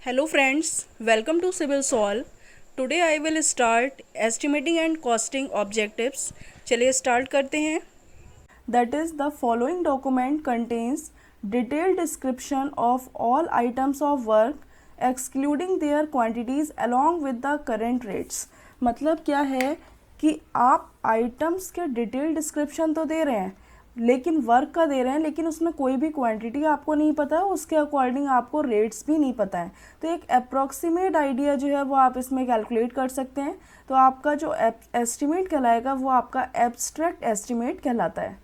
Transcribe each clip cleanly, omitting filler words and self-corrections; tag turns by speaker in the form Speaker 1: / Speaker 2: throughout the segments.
Speaker 1: Hello friends, welcome to Civil Solve. Today I will start estimating and costing objectives. चलिए start करते हैं. That is, the following document contains detailed description of all items of work excluding their quantities along with the current rates. मतलब क्या है कि आप items के detail description तो दे रहे हैं लेकिन वर्क का दे रहे हैं, लेकिन उसमें कोई भी क्वांटिटी आपको नहीं पता है, उसके अकॉर्डिंग आपको रेट्स भी नहीं पता है. तो एक अप्रॉक्सीमेट आइडिया जो है वो आप इसमें कैलकुलेट कर सकते हैं. तो आपका जो एस्टिमेट कहलाएगा वो आपका एब्स्ट्रैक्ट एस्टिमेट कहलाता है.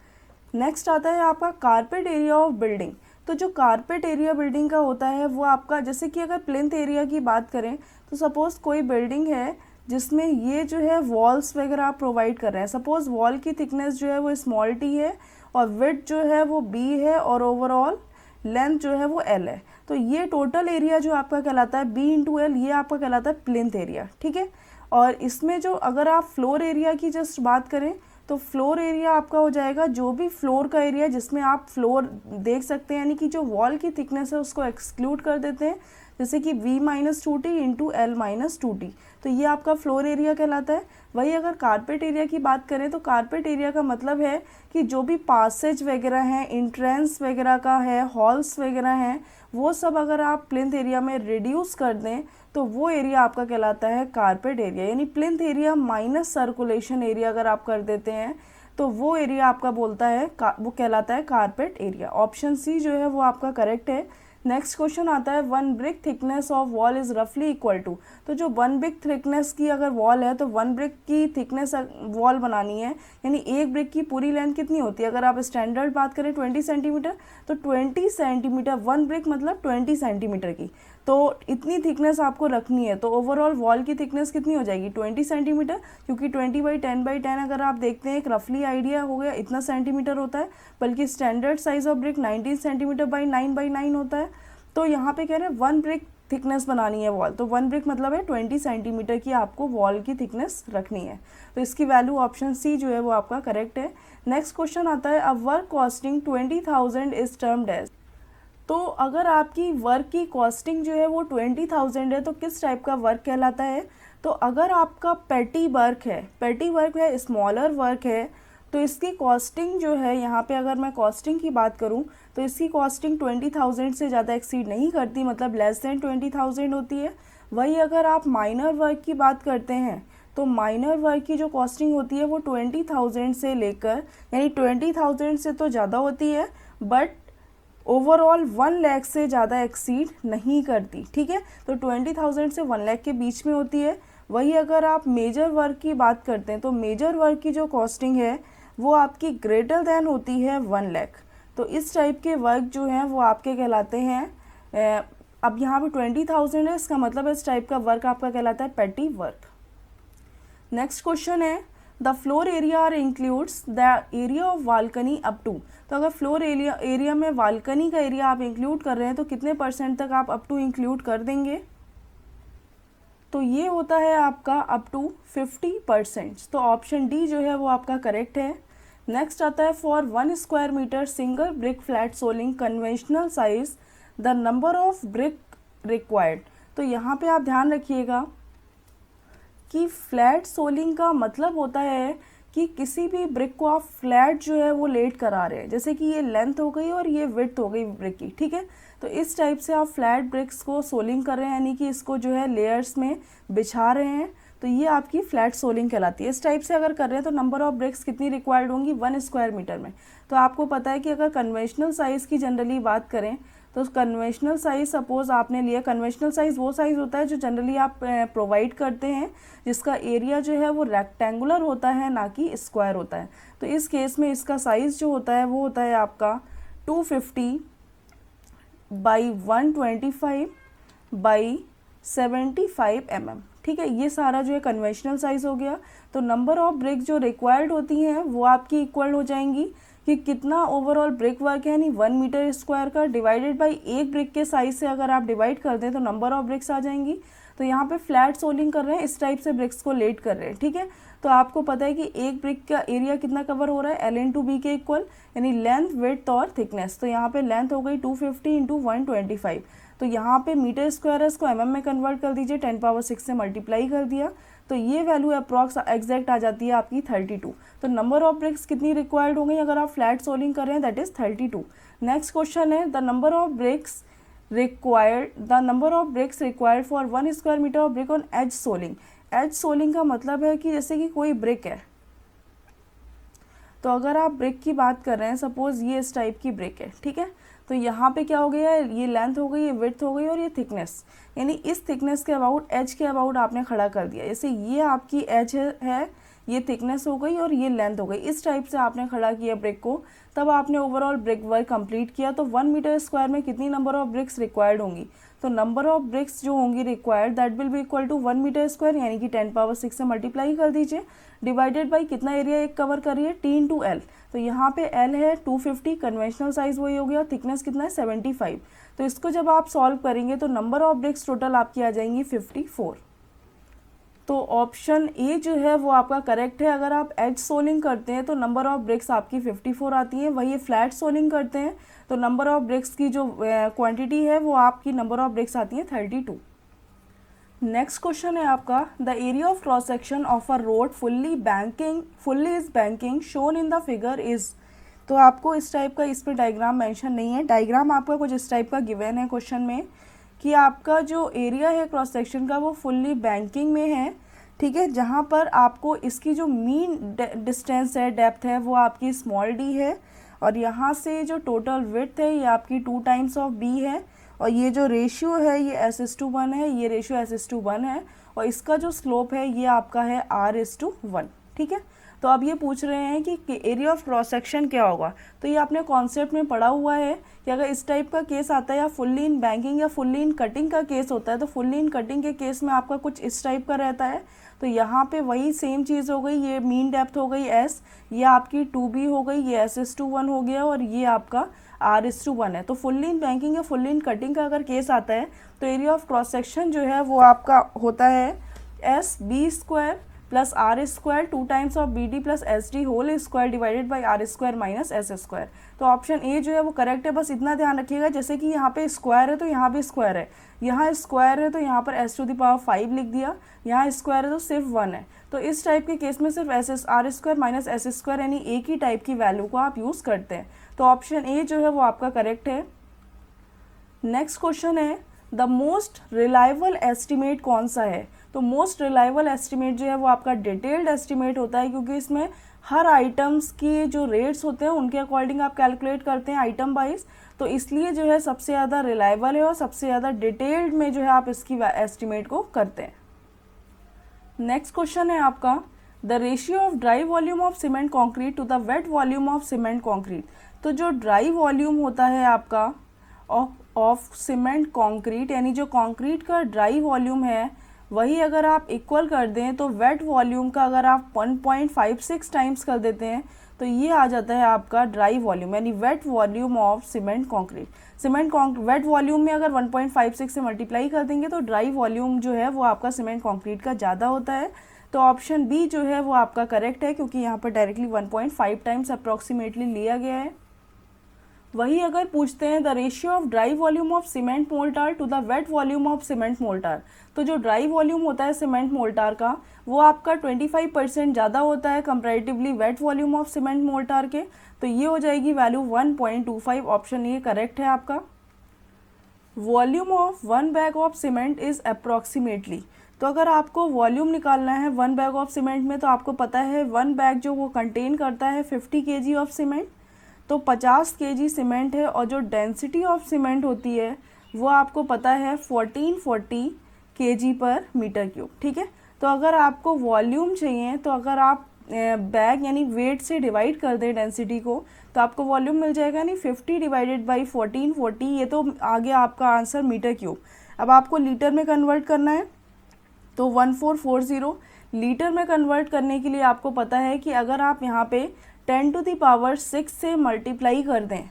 Speaker 1: नेक्स्ट आता है आपका कारपेट एरिया ऑफ बिल्डिंग. तो जो कारपेट एरिया बिल्डिंग का होता है वो आपका, जैसे कि अगर प्लिंथ एरिया की बात करें तो सपोज़ कोई बिल्डिंग है जिसमें ये जो है वॉल्स वगैरह आप प्रोवाइड कर रहे हैं. सपोज़ वॉल की थिकनेस जो है वो स्मॉल टी है और विड्थ जो है वो बी है और ओवरऑल लेंथ जो है वो एल है. तो ये टोटल एरिया जो आपका कहलाता है बी इंटू एल, ये आपका कहलाता है प्लिंथ एरिया. ठीक है. और इसमें जो अगर आप फ्लोर एरिया की जस्ट बात करें तो फ्लोर एरिया आपका हो जाएगा जो भी फ्लोर का एरिया जिसमें आप फ्लोर देख सकते हैं, यानी कि जो वॉल की थिकनेस है उसको एक्सक्लूड कर देते हैं, जैसे कि v minus two T into L minus two T. तो ये आपका फ्लोर एरिया कहलाता है. वही अगर कारपेट एरिया की बात करें तो कारपेट एरिया का मतलब है कि जो भी पासेज वगैरह हैं, इंट्रेंस वगैरह का है, हॉल्स वगैरह हैं, वो सब अगर आप प्लिंथ एरिया में रिड्यूस कर दें तो वो एरिया आपका कहलाता है कारपेट एरिया. यानी plinth area minus circulation area अगर आप कर देते हैं तो वो एरिया आपका बोलता है वो कहलाता है कारपेट एरिया. ऑप्शन सी जो है वो आपका करेक्ट है. नेक्स्ट क्वेश्चन आता है one brick thickness of wall is रफली इक्वल टू. तो जो वन ब्रिक थिकनेस की अगर वॉल है तो वन ब्रिक की थिकनेस वॉल बनानी है, यानी एक ब्रिक की पूरी लेंथ कितनी होती है. अगर आप स्टैंडर्ड बात करें 20 सेंटीमीटर, तो 20 सेंटीमीटर वन ब्रिक मतलब 20 सेंटीमीटर की. तो इतनी थिकनेस आपको रखनी है. तो ओवरऑल वॉल की थिकनेस कितनी हो जाएगी 20 सेंटीमीटर, क्योंकि 20/10/10 अगर आप देखते हैं एक रफली आइडिया हो गया इतना सेंटीमीटर होता है, बल्कि standard size of brick 19 centimetre by 9/9 होता है. तो यहाँ पे कह रहे हैं वन ब्रिक थिकनेस बनानी है वॉल, तो वन ब्रिक मतलब है 20 सेंटीमीटर की आपको वॉल की थिकनेस रखनी है. तो इसकी वैल्यू ऑप्शन सी जो है वो आपका करेक्ट है. नेक्स्ट क्वेश्चन आता है a work costing 20,000 is termed as. तो अगर आपकी वर्क की कॉस्टिंग जो है वो 20,000 है तो किस टाइप का वर्क कहलाता है. तो अगर आपका पेटी वर्क है, स्मॉलर वर्क है, तो इसकी कॉस्टिंग जो है यहाँ पे अगर मैं कॉस्टिंग की बात करूँ तो इसकी कॉस्टिंग 20,000 से ज़्यादा एक्सीड नहीं करती, मतलब लेस देन 20,000 होती है. वही अगर आप माइनर वर्क की बात करते हैं तो माइनर वर्क की जो कॉस्टिंग होती है वो 20,000 से लेकर, यानी 20,000 से तो ज़्यादा होती है बट ओवरऑल 1 लाख से ज़्यादा एक्सीड नहीं करती. ठीक है. तो 20,000 से 1 लाख के बीच में होती है. वही अगर आप मेजर वर्क की बात करते हैं तो मेजर वर्क की जो कॉस्टिंग है वो आपकी ग्रेटर देन होती है 1 लाख. तो इस टाइप के वर्क जो हैं वो आपके कहलाते हैं अब यहाँ पे 20,000 है, इसका मतलब इस टाइप का वर्क आपका कहलाता है पेटी वर्क. नेक्स्ट क्वेश्चन है the floor area are includes the area of balcony up to. तो अगर फ्लोर एरिया में बालकनी का एरिया आप इंक्लूड कर रहे हैं तो कितने परसेंट तक आप अप टू इंक्लूड कर देंगे. तो ये होता है आपका अप टू 50%. तो ऑप्शन डी जो है वो आपका करेक्ट है. नेक्स्ट आता है for 1 square metre single brick flat soling conventional size the number of brick required. तो यहाँ पे आप ध्यान रखिएगा कि फ्लैट सोलिंग का मतलब होता है कि किसी भी ब्रिक को आप फ्लैट जो है वो लेट करा रहे हैं, जैसे कि ये लेंथ हो गई और ये विड्थ हो गई ब्रिक की. ठीक है. तो इस टाइप से आप फ्लैट ब्रिक्स को सोलिंग कर रहे हैं, यानी कि इसको जो है लेयर्स में बिछा रहे हैं, तो ये आपकी फ्लैट सोलिंग कहलाती है. इस टाइप से अगर कर रहे हैं तो नंबर ऑफ ब्रिक्स कितनी रिक्वायर्ड होंगी 1 स्क्वायर मीटर में. तो आपको पता है कि अगर कन्वेंशनल साइज़ की जनरली बात करें तो कन्वेंशनल साइज़ सपोज़ आपने लिया, कन्वेंशनल साइज़ वो साइज़ होता है जो जनरली आप प्रोवाइड करते हैं जिसका एरिया जो है वो रेक्टेंगुलर होता है ना कि स्क्वायर होता है. तो इस केस में इसका साइज़ जो होता है वो होता है आपका 250 बाई 125 बाई 75 mm. ठीक है. ये सारा जो है कन्वेंशनल साइज़ हो गया. तो नंबर ऑफ ब्रिक जो रिक्वायर्ड होती हैं वो आपकी इक्वल हो जाएंगी कि कितना ओवरऑल ब्रिक वर्क है, यानी 1 मीटर स्क्वायर का डिवाइडेड बाई एक ब्रिक के साइज से अगर आप डिवाइड कर दें तो नंबर ऑफ ब्रिक्स आ जाएंगी. तो यहाँ पे फ्लैट सोलिंग कर रहे हैं, इस टाइप से ब्रिक्स को लेट कर रहे हैं. ठीक है. तो आपको पता है कि एक ब्रिक का एरिया कितना कवर हो रहा है L इंटू बी के इक्वल, यानी लेंथ विड्थ और थिकनेस. तो यहाँ पे लेंथ हो गई 250 इंटू 125. तो यहाँ पे मीटर स्क्वायर है, इसको mm में कन्वर्ट कर दीजिए, 10 पावर 6 से मल्टीप्लाई कर दिया, तो ये वैल्यू अप्रॉक्स एग्जैक्ट आ जाती है आपकी 32। तो नंबर ऑफ ब्रिक्स कितनी रिक्वायर्ड होंगी अगर आप फ्लैट सोलिंग कर रहे हैं, दैट इज़ 32। नेक्स्ट क्वेश्चन है the number of bricks required for 1 square metre of brick on edge soling. Edge soling का मतलब है कि जैसे कि कोई ब्रिक है, तो अगर आप ब्रिक की बात कर रहे हैं, सपोज ये इस टाइप की ब्रिक है, ठीक है, तो यहाँ पे क्या हो गया है, ये लेंथ हो गई, ये विड्थ हो गई और ये थिकनेस, यानी इस थिकनेस के अबाउट, एज के अबाउट आपने खड़ा कर दिया। जैसे ये आपकी एज है, ये थिकनेस हो गई और ये लेंथ हो गई, इस टाइप से आपने खड़ा किया ब्रिक को, तब आपने ओवरऑल ब्रिक वर्क कंप्लीट किया। तो 1 मीटर स्क्वायर में कितनी नंबर ऑफ ब्रिक्स रिक्वायर्ड होंगी, तो नंबर ऑफ ब्रिक्स जो होंगी required that will be equal to 1 metre square, यानी कि 10 पावर 6 से मल्टीप्लाई कर दीजिए, डिवाइडेड बाई कितना एरिया एक कवर कर रही है, T इंटू L। तो यहाँ पे L है 250, कन्वेंशनल साइज वही हो गया, थिकनेस कितना है 75। तो इसको जब आप सॉल्व करेंगे तो नंबर ऑफ ब्रिक्स टोटल आपकी आ जाएंगी 54। तो ऑप्शन ए जो है वो आपका करेक्ट है। अगर आप एज सोलिंग करते हैं तो नंबर ऑफ ब्रिक्स आपकी 54 आती हैं, वही फ्लैट सोलिंग करते हैं तो नंबर ऑफ ब्रिक्स की जो क्वांटिटी है वो आपकी नंबर ऑफ ब्रिक्स आती है 32। नेक्स्ट क्वेश्चन है आपका the area of cross section of a road fully is banking shown in the figure is. तो आपको इस टाइप का, इस पर डायग्राम मेंशन नहीं है, डायग्राम आपका कुछ इस टाइप का गिवन है क्वेश्चन में कि आपका जो एरिया है क्रॉस सेक्शन का वो फुल्ली बैंकिंग में है, ठीक है, जहाँ पर आपको इसकी जो मीन डिस्टेंस है, डेप्थ है, वो आपकी स्मॉल डी है, और यहाँ से जो टोटल विड्थ है ये आपकी 2 टाइम्स ऑफ बी है, और ये जो रेशियो है ये S/1 है, ये रेशियो S/1 है, और इसका जो स्लोप है ये आपका है R/1, ठीक है। तो अब ये पूछ रहे हैं कि एरिया ऑफ क्रॉस सेक्शन क्या होगा, तो ये आपने कॉन्सेप्ट में पढ़ा हुआ है कि अगर इस टाइप का केस आता है या फुल्ली इन बैंकिंग या फुल्ली इन कटिंग का केस होता है, तो फुल्ली इन कटिंग के केस में आपका कुछ इस टाइप का रहता है। तो यहाँ पे वही सेम चीज़ हो गई, ये मीन डेप्थ हो गई S, ये आपकी 2B हो गई, ये S/1 हो गया, और ये आपका R/1 है। तो फुल्ली इन बैंकिंग या फुल्ली इन कटिंग का अगर केस आता है तो एरिया ऑफ क्रॉस सेक्शन जो है वो आपका होता है SB² plus R² 2 times of BD plus SD whole square divided by R² minus S²। तो ऑप्शन ए जो है वो करेक्ट है। बस इतना ध्यान रखिएगा, जैसे कि यहाँ पे स्क्वायर है तो यहाँ भी स्क्वायर है, यहाँ स्क्वायर है तो यहाँ पर S⁵ लिख दिया, यहाँ स्क्वायर है तो सिर्फ 1 है। तो इस टाइप के केस में सिर्फ R² माइनस S² यानी एक ही टाइप की वैल्यू को आप यूज़ करते हैं। तो ऑप्शन ए जो है वो आपका करेक्ट है। नेक्स्ट क्वेश्चन है द मोस्ट रिलायबल एस्टिमेट कौन सा है। तो मोस्ट रिलायबल एस्टिमेट जो है वो आपका डिटेल्ड एस्टिमेट होता है, क्योंकि इसमें हर आइटम्स की जो रेट्स होते हैं उनके अकॉर्डिंग आप कैलकुलेट करते हैं आइटम वाइज, तो इसलिए जो है सबसे ज़्यादा रिलायबल है और सबसे ज़्यादा डिटेल्ड में जो है आप इसकी एस्टिमेट को करते हैं। नेक्स्ट क्वेश्चन है आपका the ratio of dry volume of cement concrete to the wet volume of cement concrete. तो जो ड्राई वॉल्यूम होता है आपका ऑफ सीमेंट कॉन्क्रीट, यानी जो कॉन्क्रीट का ड्राई वॉल्यूम है वही अगर आप इक्वल कर दें तो वेट वॉल्यूम का अगर आप 1.56 टाइम्स कर देते हैं तो ये आ जाता है आपका ड्राई वॉल्यूम, यानी wet volume of cement concrete. Wet volume में अगर 1.56 से मल्टीप्लाई कर देंगे तो ड्राई वॉल्यूम जो है वो आपका सीमेंट कॉन्क्रीट का ज़्यादा होता है। तो ऑप्शन बी जो है वो आपका करेक्ट है, क्योंकि यहाँ पर डायरेक्टली 1.5 टाइम्स अप्रॉक्सीमेटली लिया गया है। वही अगर पूछते हैं the ratio of dry volume of cement mortar to the wet volume of cement mortar, तो जो ड्राई वॉल्यूम होता है सीमेंट मोल्टार का वो आपका 25% ज़्यादा होता है comparatively wet volume of cement mortar के, तो ये हो जाएगी वैल्यू 1.25। ऑप्शन ये करेक्ट है आपका। Volume of 1 bag of cement is approximately, तो अगर आपको वॉल्यूम निकालना है 1 बैग ऑफ सीमेंट में, तो आपको पता है 1 बैग जो वो कंटेन करता है 50 kg ऑफ सीमेंट, तो 50 kg सीमेंट है, और जो डेंसिटी ऑफ सीमेंट होती है वो आपको पता है 1440 kg पर मीटर क्यूब, ठीक है। तो अगर आपको वॉल्यूम चाहिए तो अगर आप बैग यानी वेट से डिवाइड कर दें डेंसिटी को तो आपको वॉल्यूम मिल जाएगा, यानी 50 डिवाइडेड बाई 1440, ये तो आ गया आपका आंसर मीटर क्यूब। अब आपको लीटर में कन्वर्ट करना है तो 1440 लीटर में कन्वर्ट करने के लिए आपको पता है कि अगर आप यहाँ पे 10⁻6 से मल्टीप्लाई कर दें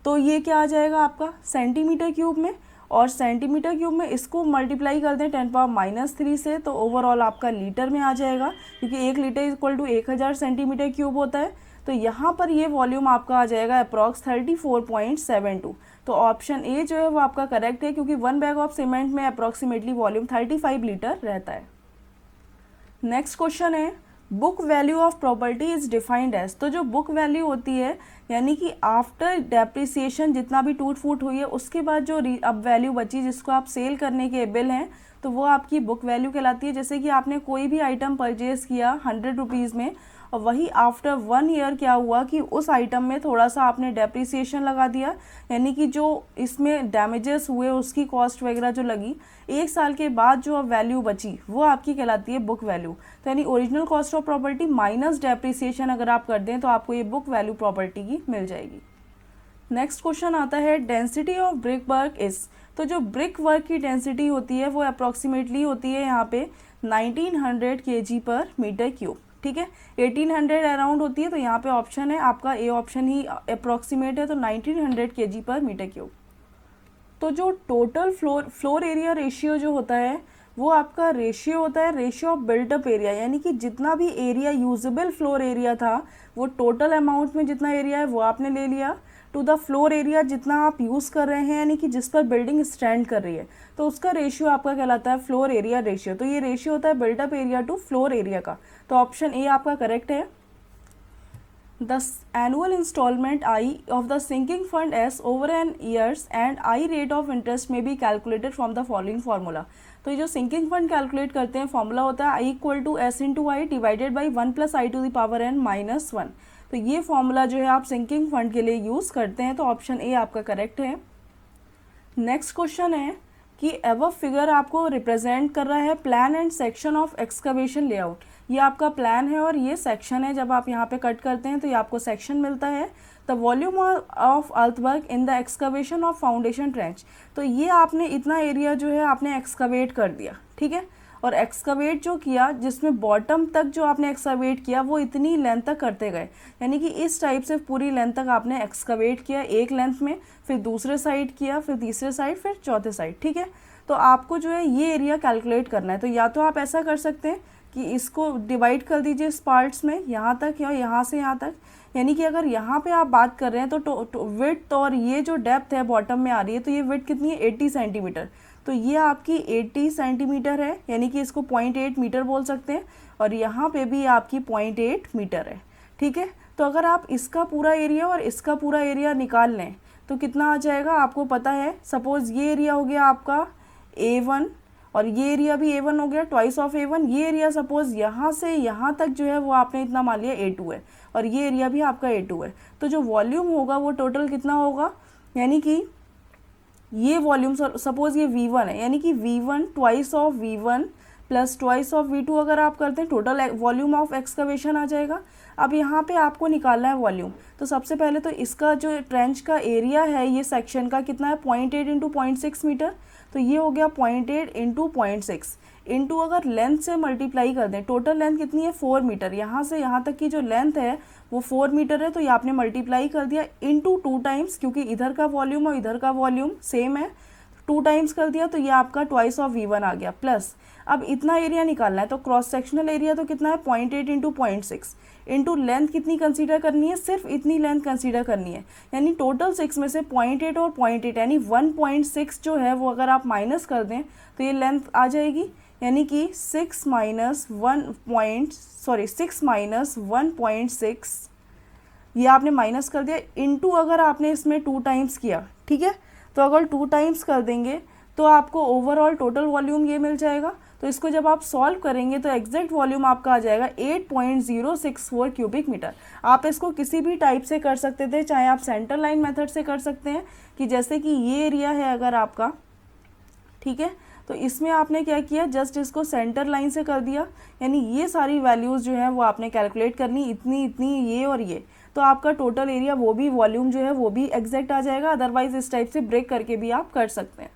Speaker 1: तो ये क्या आ जाएगा आपका सेंटीमीटर क्यूब में, और सेंटीमीटर क्यूब में इसको मल्टीप्लाई कर दें 10⁻³ से तो ओवरऑल आपका लीटर में आ जाएगा, क्योंकि 1 litre equal to 1000 centimetre cube होता है। तो यहाँ पर ये वॉल्यूम आपका आ जाएगा अप्रॉक्स 34.72। तो ऑप्शन ए जो है वो आपका करेक्ट है, क्योंकि 1 बैग ऑफ सीमेंट में अप्रॉक्सीमेटली वॉल्यूम 35 लीटर रहता है। नेक्स्ट क्वेश्चन है, book value of property is defined as. तो जो बुक वैल्यू होती है यानी कि आफ्टर डेप्रिसिएशन जितना भी टूट फूट हुई है उसके बाद जो अब वैल्यू बची जिसको आप सेल करने के एबल हैं, तो वो आपकी बुक वैल्यू कहलाती है। जैसे कि आपने कोई भी आइटम परचेज किया 100 रुपीज़ में, और वही आफ्टर 1 ईयर क्या हुआ कि उस आइटम में थोड़ा सा आपने डेप्रिसिएशन लगा दिया, यानी कि जो इसमें डैमेजेस हुए उसकी कॉस्ट वगैरह जो लगी, 1 साल के बाद जो अब वैल्यू बची वो आपकी कहलाती है बुक वैल्यू। तो यानी original cost of property minus depreciation अगर आप कर दें तो आपको ये बुक वैल्यू प्रॉपर्टी की मिल जाएगी। नेक्स्ट क्वेश्चन आता है, density of brick work is. तो जो ब्रिक वर्क की डेंसिटी होती है वो अप्रॉक्सीमेटली होती है यहाँ पे 1900 kg पर मीटर क्यूब। ठीक है, 1800 अराउंड होती है, तो यहाँ पे ऑप्शन है आपका ए ऑप्शन ही अप्रॉक्सीमेट है, तो 1900 kg पर मीटर क्यूब। तो जो टोटल फ्लोर एरिया रेशियो जो होता है वो आपका रेशियो होता है रेशियो ऑफ बिल्टअप एरिया, यानी कि जितना भी एरिया यूजेबल फ्लोर एरिया था वो टोटल अमाउंट में जितना एरिया है वो आपने ले लिया टू द फ्लोर एरिया जितना आप यूज़ कर रहे हैं, यानी कि जिस पर बिल्डिंग स्टैंड कर रही है, तो उसका रेशियो आपका कहलाता है फ्लोर एरिया रेशियो। तो ये रेशियो होता है built up area to floor area का। तो ऑप्शन ए आपका करेक्ट है। The annual installment I of the sinking fund S over an years and I rate of interest may be calculated from the following formula। तो ये जो sinking fund calculate करते हैं formula होता है I equal to S into I divided by 1 plus I to the power n minus 1। तो ये formula जो है आप सिंकिंग फंड के लिए यूज़ करते हैं, तो ऑप्शन ए आपका करेक्ट है। नेक्स्ट क्वेश्चन है कि एबव फिगर आपको रिप्रेजेंट कर रहा है plan and section of excavation layout. ये आपका प्लान है और ये सेक्शन है, जब आप यहाँ पे कट करते हैं तो ये आपको सेक्शन मिलता है। The volume of earthwork in the excavation of foundation trench. तो ये आपने इतना एरिया जो है आपने एक्सकवेट कर दिया, ठीक है, और एक्सकवेट जो किया जिसमें बॉटम तक जो आपने एक्सकवेट किया वो इतनी लेंथ तक करते गए, यानी कि इस टाइप से पूरी लेंथ तक आपने एक्सकवेट किया एक लेंथ में, फिर दूसरे साइड किया, फिर तीसरे साइड, फिर चौथे साइड। ठीक है, तो आपको जो है ये एरिया कैलकुलेट करना है। तो या तो आप ऐसा कर सकते हैं कि इसको डिवाइड कर दीजिए इस पार्ट्स में, यहाँ तक या यहाँ से यहाँ तक, यानी कि अगर यहाँ पे आप बात कर रहे हैं तो विड्थ और ये जो डेप्थ है बॉटम में आ रही है, तो ये विड्थ कितनी है 80 सेंटीमीटर। तो ये आपकी 80 सेंटीमीटर है, यानी कि इसको 0.8 मीटर बोल सकते हैं, और यहाँ पे भी आपकी 0.8 मीटर है। ठीक है, तो अगर आप इसका पूरा एरिया और इसका पूरा एरिया निकाल लें तो कितना आ जाएगा आपको पता है। सपोज़ ये एरिया हो गया आपका A1 और ये एरिया भी A1 हो गया, ट्वाइस ऑफ A1। ये एरिया सपोज़ यहाँ से यहाँ तक जो है वो आपने इतना मान लिया A2 है, और ये एरिया भी आपका A2 है। तो जो वॉल्यूम होगा वो टोटल कितना होगा, यानी कि ये वॉल्यूम सपोज़ ये V1 है, यानी कि V1 twice of V1 plus twice of V2 अगर आप करते हैं टोटल वॉल्यूम ऑफ एक्सकवेशन आ जाएगा। अब यहाँ पे आपको निकालना है वॉल्यूम। तो सबसे पहले तो इसका जो ट्रेंच का एरिया है ये सेक्शन का कितना है 0.8 इंटू 0.6 मीटर। तो ये हो गया 0.8 इंटू 0.6 इंटू अगर लेंथ से मल्टीप्लाई कर दें, टोटल लेंथ कितनी है 4 मीटर, यहाँ से यहाँ तक की जो लेंथ है वो 4 मीटर है, तो ये आपने मल्टीप्लाई कर दिया इंटू 2 टाइम्स, क्योंकि इधर का वॉल्यूम और इधर का वॉल्यूम सेम है, 2 टाइम्स कर दिया, तो ये आपका ट्वाइस ऑफ V1 आ गया। प्लस अब इतना एरिया निकालना है, तो क्रॉस सेक्शनल एरिया तो कितना है 0.8 इंटू 0.6 इंटू लेंथ कितनी कंसीडर करनी है, सिर्फ इतनी लेंथ कंसीडर करनी है, यानी टोटल 6 में से 0.8 और 0.8 यानी 1.6 जो है वो अगर आप माइनस कर दें तो ये लेंथ आ जाएगी, यानी कि 6 माइनस 1.6 ये आपने माइनस कर दिया इंटू अगर आपने इसमें 2 टाइम्स किया। ठीक है, तो अगर 2 टाइम्स कर देंगे तो आपको ओवरऑल टोटल वॉल्यूम ये मिल जाएगा। तो इसको जब आप सॉल्व करेंगे तो एग्जैक्ट वॉल्यूम आपका आ जाएगा 8.064 क्यूबिक मीटर। आप इसको किसी भी टाइप से कर सकते थे, चाहे आप सेंटर लाइन मेथड से कर सकते हैं, कि जैसे कि ये एरिया है अगर आपका, ठीक है, तो इसमें आपने क्या किया, जस्ट इसको सेंटर लाइन से कर दिया, यानी ये सारी वैल्यूज़ जो है वो आपने कैलकुलेट करनी, इतनी इतनी ये और ये, तो आपका टोटल एरिया वो भी वॉल्यूम जो है वो भी एग्जैक्ट आ जाएगा। अदरवाइज इस टाइप से ब्रेक करके भी आप कर सकते हैं।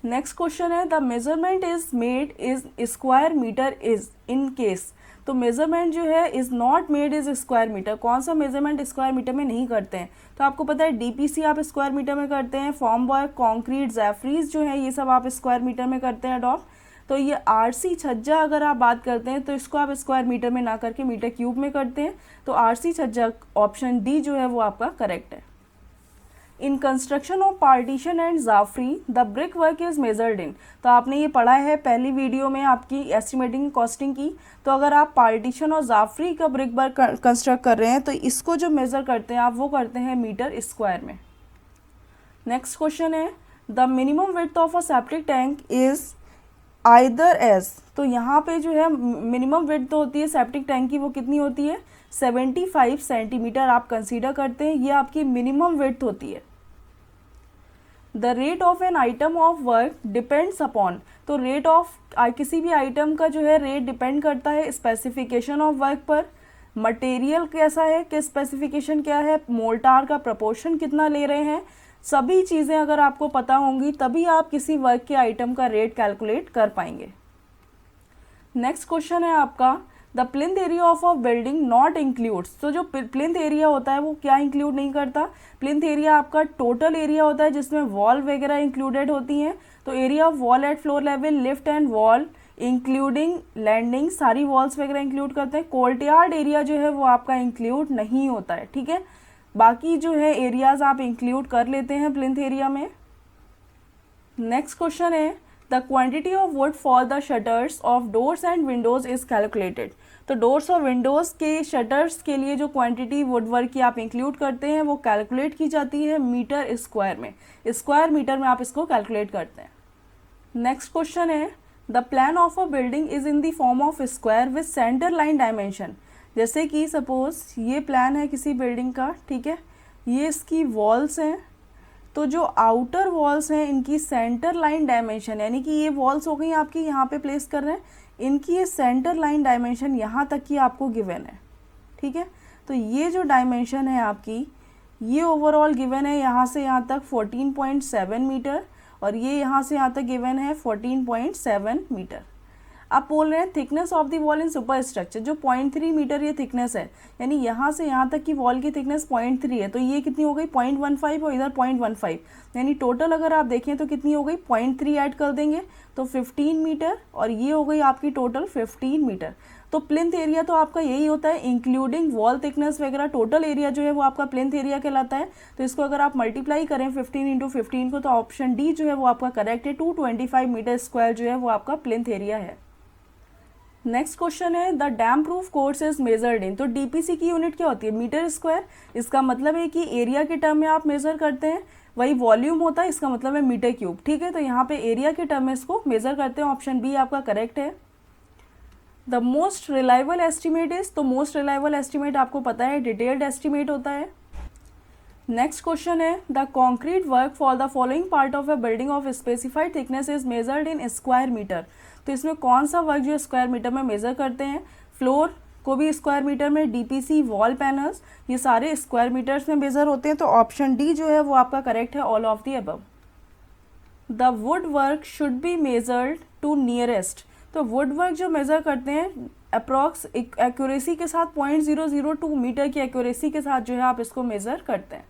Speaker 1: नेक्स्ट क्वेश्चन है the measurement is made is square metre is in case. तो मेजरमेंट जो है is not made is square metre, कौन सा मेजरमेंट स्क्वायर मीटर में नहीं करते हैं, तो आपको पता है डीपीसी आप स्क्वायर मीटर में करते हैं, फॉर्म बॉय, कॉन्क्रीट, जैफरीज जो है ये सब आप स्क्वायर मीटर में करते हैं अडॉप्ट। तो ये आरसी छज्जा अगर आप बात करते हैं तो इसको आप स्क्वायर मीटर में ना करके मीटर क्यूब में करते हैं, तो आरसी छज्जा ऑप्शन डी जो है वो आपका करेक्ट है। In construction of partition and जाफरी the brick work is measured in, तो आपने ये पढ़ा है पहली वीडियो में आपकी एस्टिमेटिंग कॉस्टिंग की। तो अगर आप पार्टीशन और जाफरी का ब्रिक वर्क कंस्ट्रक्ट कर रहे हैं तो इसको जो मेज़र करते हैं आप वो करते हैं मीटर स्क्वायर में। नेक्स्ट क्वेश्चन है the minimum width of a septic tank is either as, तो यहाँ पे जो है मिनिमम विड्थ होती है सेप्टिक टैंक की वो कितनी होती है 75 सेंटीमीटर आप कंसीडर करते हैं, ये आपकी मिनिमम विड्थ होती है। The rate of an item of work depends upon, तो रेट ऑफ किसी भी आइटम का जो है रेट डिपेंड करता है स्पेसिफिकेशन ऑफ वर्क पर, मटेरियल कैसा है कि स्पेसिफिकेशन क्या है, मोल्टार का प्रपोर्शन कितना ले रहे हैं, सभी चीज़ें अगर आपको पता होंगी तभी आप किसी वर्क के आइटम का रेट कैलकुलेट कर पाएंगे। नेक्स्ट क्वेश्चन है आपका the plinth area of a building not includes, तो जो प्लिंथ एरिया होता है वो क्या इंक्लूड नहीं करता, प्लिंथ एरिया आपका टोटल एरिया होता है जिसमें वॉल वगैरह इंक्लूडेड होती हैं। तो area of wall at floor level, lift and wall including landing, सारी वॉल्स वगैरह इंक्लूड करते हैं। कोर्टयार्ड एरिया जो है वो आपका इंक्लूड नहीं होता है, ठीक है। बाकी जो है एरियाज आप इंक्लूड कर लेते हैं प्लिंथ एरिया में। नेक्स्ट क्वेश्चन है the quantity of would for the shutters of doors and Windows is calculated, तो डोर्स और विंडोज़ के शटर्स के लिए जो क्वांटिटी वुड वर्क की आप इंक्लूड करते हैं वो कैलकुलेट की जाती है मीटर स्क्वायर में, स्क्वायर मीटर में आप इसको कैलकुलेट करते हैं। नेक्स्ट क्वेश्चन है the plan of a building is in the form of square with centre line dimension, जैसे कि सपोज ये प्लान है किसी बिल्डिंग का, ठीक है, ये इसकी वॉल्स हैं, तो जो आउटर वॉल्स हैं इनकी सेंटर लाइन डायमेंशन, यानी कि ये वॉल्स हो गई आपकी यहाँ पे प्लेस कर रहे हैं, इनकी ये सेंटर लाइन डायमेंशन यहाँ तक की आपको गिवन है, ठीक है। तो ये जो डायमेंशन है आपकी ये ओवरऑल गिवन है यहाँ से यहाँ तक 14.7 मीटर और ये यहाँ से यहाँ तक गिवन है 14.7 मीटर। आप बोल रहे हैं thickness of the wall in super structure, जो 0.3 मीटर ये थिकनेस है, यानी यहाँ से यहाँ तक की वॉल की थिकनेस 0.3 है, तो ये कितनी हो गई 0.15 और इधर 0.15, यानी टोटल अगर आप देखें तो कितनी हो गई 0.3 ऐड कर देंगे तो 15 मीटर और ये हो गई आपकी टोटल 15 मीटर। तो प्लिंथ एरिया तो आपका यही होता है इंक्लूडिंग वॉल थिकनेस वगैरह, टोटल एरिया जो है वो आपका प्लिंथ एरिया कहलाता है। तो इसको अगर आप मल्टीप्लाई करें 15 × 15 को तो ऑप्शन डी जो है वो आपका करेक्ट है, 225 मीटर स्क्वायर जो है वो आपका प्लिंथ एरिया है। नेक्स्ट क्वेश्चन है the dam proof course is measured in, तो डीपीसी की यूनिट क्या होती है मीटर स्क्वायर, इसका मतलब है कि एरिया के टर्म में आप मेजर करते हैं, वही वॉल्यूम होता है, इसका मतलब है मीटर क्यूब, ठीक है। तो यहाँ पे एरिया के टर्म में इसको मेजर करते हैं, ऑप्शन बी आपका करेक्ट है। The most reliable estimate is, तो मोस्ट रिलायबल एस्टिमेट आपको पता है डिटेल्ड एस्टिमेट होता है। नेक्स्ट क्वेश्चन है the concrete work for the following part of a building of specified thickness is measured in square metre, तो इसमें कौन सा वर्क जो स्क्वायर मीटर में मेजर करते हैं, फ्लोर को भी स्क्वायर मीटर में, डीपीसी, वॉल पैनल्स, ये सारे स्क्वायर मीटर्स में मेजर होते हैं। तो ऑप्शन डी जो है वो आपका करेक्ट है, all of the above. The wood work should be measured to nearest, तो वुड वर्क जो मेजर करते हैं अप्रॉक्स एक्यूरेसी के साथ 0.002 मीटर की एक्यूरेसी के साथ जो है आप इसको मेजर करते हैं।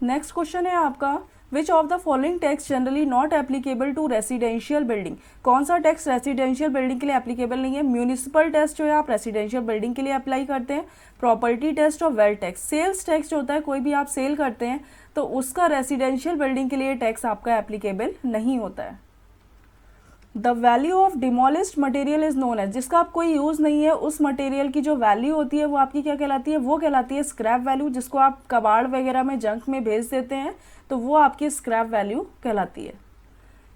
Speaker 1: नेक्स्ट क्वेश्चन है आपका which of the following tax generally not applicable to residential building, कौन सा टैक्स रेसिडेंशियल बिल्डिंग के लिए एप्लीकेबल नहीं है। म्यूनिसिपल टैक्स जो है आप रेसिडेंशियल बिल्डिंग के लिए अप्लाई करते हैं, प्रॉपर्टी टैक्स और वेल्थ टैक्स। सेल्स टैक्स जो होता है कोई भी आप सेल करते हैं तो उसका रेसिडेंशियल बिल्डिंग के लिए टैक्स आपका एप्लीकेबल नहीं होता है। The value of demolished material is known as, जिसका आप कोई यूज़ नहीं है उस मटेरियल की जो वैल्यू होती है वो आपकी क्या कहलाती है, वो कहलाती है स्क्रैप वैल्यू, जिसको आप कबाड़ वगैरह में जंक में भेज देते हैं तो वो आपकी स्क्रैप वैल्यू कहलाती है।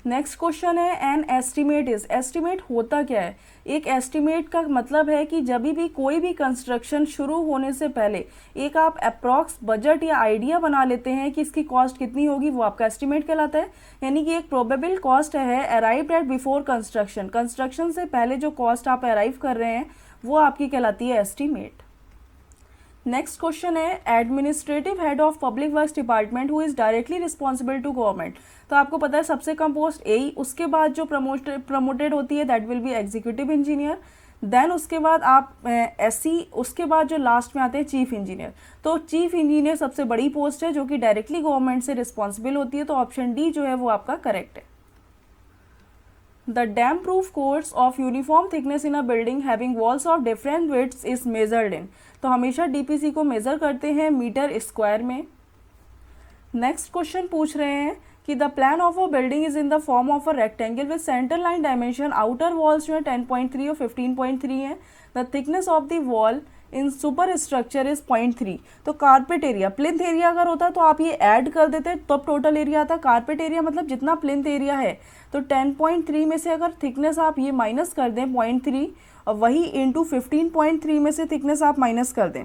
Speaker 1: नेक्स्ट क्वेश्चन है एन एस्टिमेट इज, एस्टिमेट होता क्या है। एक एस्टिमेट का मतलब है कि जब भी कोई भी कंस्ट्रक्शन शुरू होने से पहले एक आप अप्रॉक्स बजट या आइडिया बना लेते हैं कि इसकी कॉस्ट कितनी होगी, वो आपका एस्टिमेट कहलाता है। यानी कि एक प्रोबेबल कॉस्ट है arrived at before construction, construction से पहले जो कॉस्ट आप अराइव कर रहे हैं वो आपकी कहलाती है एस्टिमेट। नेक्स्ट क्वेश्चन है administrative head of public works department who is directly responsible to government, तो आपको पता है सबसे कम पोस्ट एई, उसके बाद जो प्रमोटेड होती है that will be executive engineer, then उसके बाद आप एससी, उसके बाद जो लास्ट में आते हैं चीफ इंजीनियर। तो चीफ इंजीनियर सबसे बड़ी पोस्ट है जो कि डायरेक्टली गवर्नमेंट से रिस्पॉन्सिबल होती है, तो ऑप्शन डी जो है वो आपका करेक्ट है। The dam proof course of uniform thickness in a building having walls of different widths is measured in. तो हमेशा DPC को मेज़र करते हैं मीटर स्क्वायर में. नेक्स्ट क्वेश्चन पूछ रहे हैं कि the plan of a building is in the form of a rectangle with centre line dimension outer walls जो है 10.3 और 15.3 है. The thickness of the wall in super structure is 0.3. तो कारपेट एरिया, प्लिंथ एरिया अगर होता तो आप ये ऐड कर देते तब टोटल एरिया आता. कारपेट एरिया मतलब जितना प्लिंथ एरिया है, तो 10.3 में से अगर थिकनेस आप ये माइनस कर दें 0.3 और वही इंटू 15.3 में से थिकनेस आप माइनस कर दें,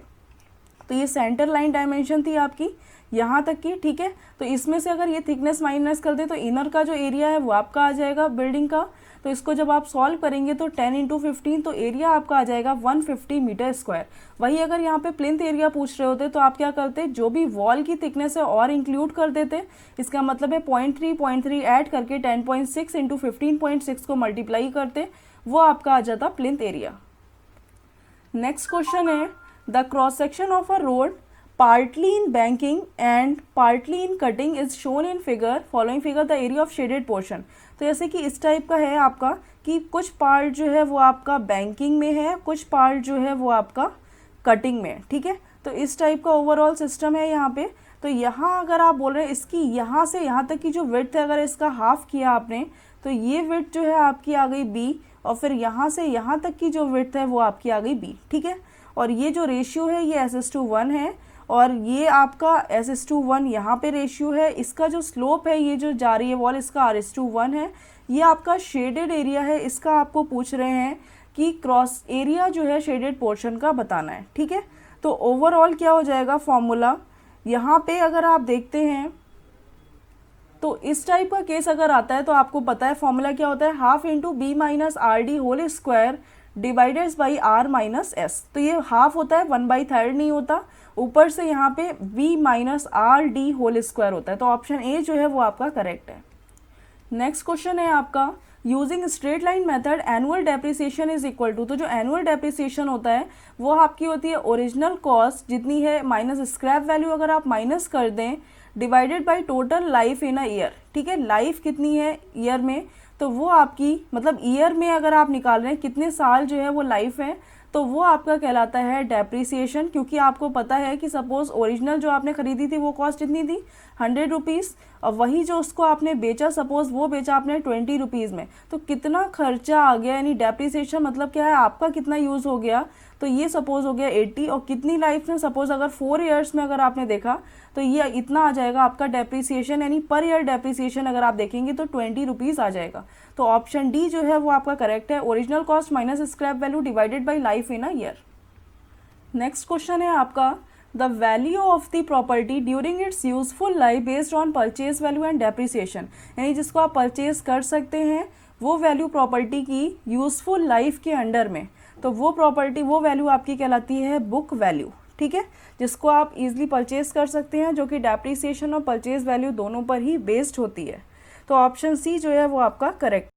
Speaker 1: तो ये सेंटर लाइन डायमेंशन थी आपकी यहाँ तक की. ठीक है, तो इसमें से अगर ये थिकनेस माइनस कर दें तो इनर का जो एरिया है वो आपका आ जाएगा बिल्डिंग का. तो इसको जब आप सॉल्व करेंगे तो 10 इंटू 15, तो एरिया आपका आ जाएगा 150 मीटर स्क्वायर. वही अगर यहाँ पे प्लिंथ एरिया पूछ रहे होते तो आप क्या करते, जो भी वॉल की थिकनेस है और इंक्लूड कर देते. इसका मतलब है 0.3 ऐड करके 10.6 इंटू 15.6 को मल्टीप्लाई करते, वो आपका आ जाता प्लिंथ एरिया. नेक्स्ट क्वेश्चन है the cross section of a road partly in banking and partly in cutting is shown in figure following figure the area of shaded portion. तो जैसे कि इस टाइप का है आपका कि कुछ पार्ट जो है वो आपका बैंकिंग में है, कुछ पार्ट जो है वो आपका कटिंग में. ठीक है, तो इस टाइप का ओवरऑल सिस्टम है यहाँ पे. तो यहाँ अगर आप बोल रहे हैं इसकी यहाँ से यहाँ तक की जो विड्थ है, अगर इसका हाफ किया आपने तो ये विड्थ जो है आपकी आ गई B, और फिर यहाँ से यहाँ तक की जो विड्थ है वो आपकी आ गई B. ठीक है, और ये जो रेशियो है ये S:1 है, और ये आपका S:1 यहाँ पे रेशियो है. इसका जो स्लोप है ये जो जा रही है वॉल, इसका R:1 है. ये आपका शेडेड एरिया है, इसका आपको पूछ रहे हैं कि क्रॉस एरिया जो है शेडेड पोर्शन का बताना है. ठीक है, तो ओवरऑल क्या हो जाएगा फॉर्मूला, यहाँ पे अगर आप देखते हैं तो इस टाइप का केस अगर आता है तो आपको पता है फॉर्मूला क्या होता है, half into B minus RD whole square divided by R minus S. तो ये हाफ होता है, 1/3 नहीं होता. ऊपर से यहाँ पे B minus RD whole square होता है. तो ऑप्शन ए जो है वो आपका करेक्ट है. नेक्स्ट क्वेश्चन है आपका using straight line method annual depreciation is equal to. तो जो एनुअल डेप्रिसिएशन होता है वो आपकी होती है ओरिजिनल कॉस्ट जितनी है माइनस स्क्रैप वैल्यू अगर आप माइनस कर दें divided by total life in a year. ठीक है, लाइफ कितनी है ईयर में, तो वो आपकी मतलब ईयर में अगर आप निकाल रहे हैं कितने साल जो है वो लाइफ है, तो वो आपका कहलाता है डेप्रिसिएशन. क्योंकि आपको पता है कि सपोज ओरिजिनल जो आपने खरीदी थी वो कॉस्ट कितनी थी 100 रुपीज़, और वही जो उसको आपने बेचा सपोज वो बेचा आपने 20 रुपीज़ में, तो कितना खर्चा आ गया. यानी डेप्रिसिएशन मतलब क्या है, आपका कितना यूज़ हो गया, तो ये सपोज हो गया 80, और कितनी लाइफ में सपोज अगर 4 ईयर्स में अगर आपने देखा तो ये इतना आ जाएगा आपका डेप्रिसिएशन. यानी पर ईयर डेप्रिसिएशन अगर आप देखेंगे तो 20 रुपीज़ आ जाएगा. तो ऑप्शन डी जो है वो आपका करेक्ट है, original cost minus scrap value divided by life in a year. Next question है आपका the value of the property during its useful life based on purchase value and depreciation. यानी जिसको आप परचेज कर सकते हैं वो वैल्यू प्रॉपर्टी की यूजफुल लाइफ के अंडर में, तो वो प्रॉपर्टी वो वैल्यू आपकी कहलाती है बुक वैल्यू. ठीक है, जिसको आप इजीली परचेज कर सकते हैं, जो कि डेप्रिसिएशन और परचेज वैल्यू दोनों पर ही बेस्ड होती है. तो ऑप्शन सी जो है वो आपका करेक्ट.